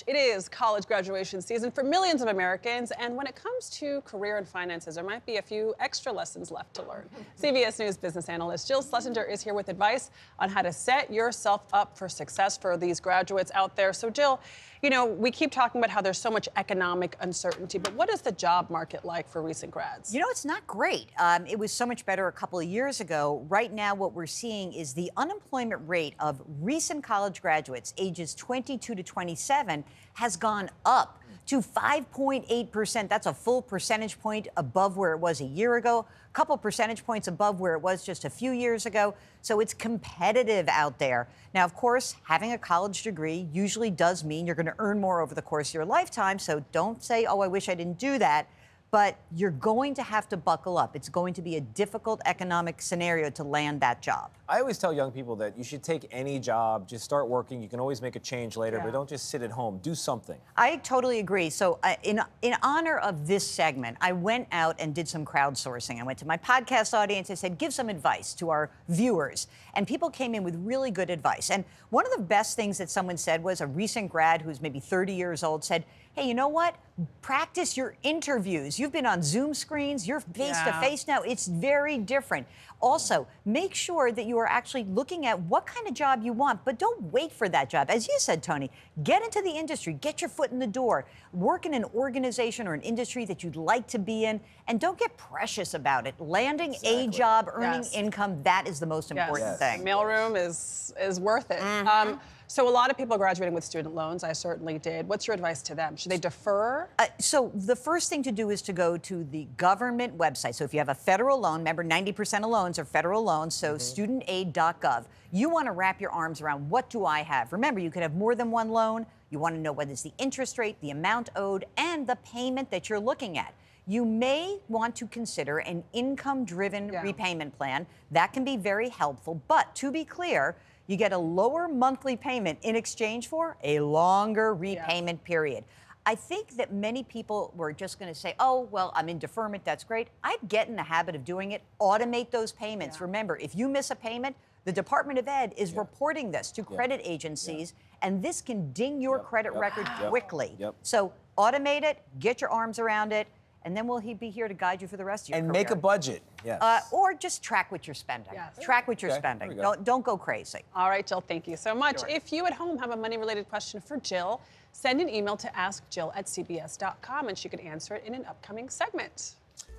It is college graduation season for millions of Americans, and when it comes to career and finances, there might be a few extra lessons left to learn. CBS News business analyst Jill Schlesinger is here with advice on how to set yourself up for success for these graduates out there. So, Jill, you know, we keep talking about how there's so much economic uncertainty, but what is the job market like for recent grads? You know, it's not great. It was so much better a couple of years ago. Right now, what we're seeing is the unemployment rate of recent college graduates ages 22 to 27 has gone up to 5.8%. That's a full percentage point above where it was a year ago, a couple percentage points above where it was just a few years ago. So it's competitive out there. Now, of course, having a college degree usually does mean you're going to earn more over the course of your lifetime. So don't say, oh, I wish I didn't do that. But you're going to have to buckle up. It's going to be a difficult economic scenario to land that job. I always tell young people that you should take any job, just start working. You can always make a change later, but don't just sit at home. Do something. I totally agree. So in honor of this segment, I went out and did some crowdsourcing. I went to my podcast audience. I said, give some advice to our viewers. And people came in with really good advice. And one of the best things that someone said was a recent grad who's maybe 30 years old said, hey, you know what? Practice your interviews. You've been on Zoom screens. You're face-to-face now. It's very different. Also, make sure that you are actually looking at what kind of job you want, but don't wait for that job. As you said, Tony, get into the industry. Get your foot in the door. Work in an organization or an industry that you'd like to be in, and don't get precious about it. Landing a job, earning income, that is the most important thing. Mailroom is worth it. So a lot of people are graduating with student loans. I certainly did. What's your advice to them? Should they defer? So the first thing to do is to go to the government website. So if you have a federal loan, remember 90% of loans are federal loans, so studentaid.gov. You want to wrap your arms around, what do I have? Remember, you could have more than one loan. You want to know what is the interest rate, the amount owed, and the payment that you're looking at. You may want to consider an income-driven repayment plan. That can be very helpful, but to be clear, you get a lower monthly payment in exchange for a longer repayment period. I think that many people were just going to say, oh, well, I'm in deferment. That's great. I'd get in the habit of doing it. Automate those payments. Remember, if you miss a payment, the Department of Ed is reporting this to credit agencies, and this can ding your credit record quickly. So automate it, get your arms around it, and then will he be here to guide you for the rest of your career. And make a budget. Or just track what you're spending. Track what you're spending. Don't go crazy. All right, Jill, thank you so much. If you at home have a money-related question for Jill, send an email to askjill@cbs.com, and she can answer it in an upcoming segment.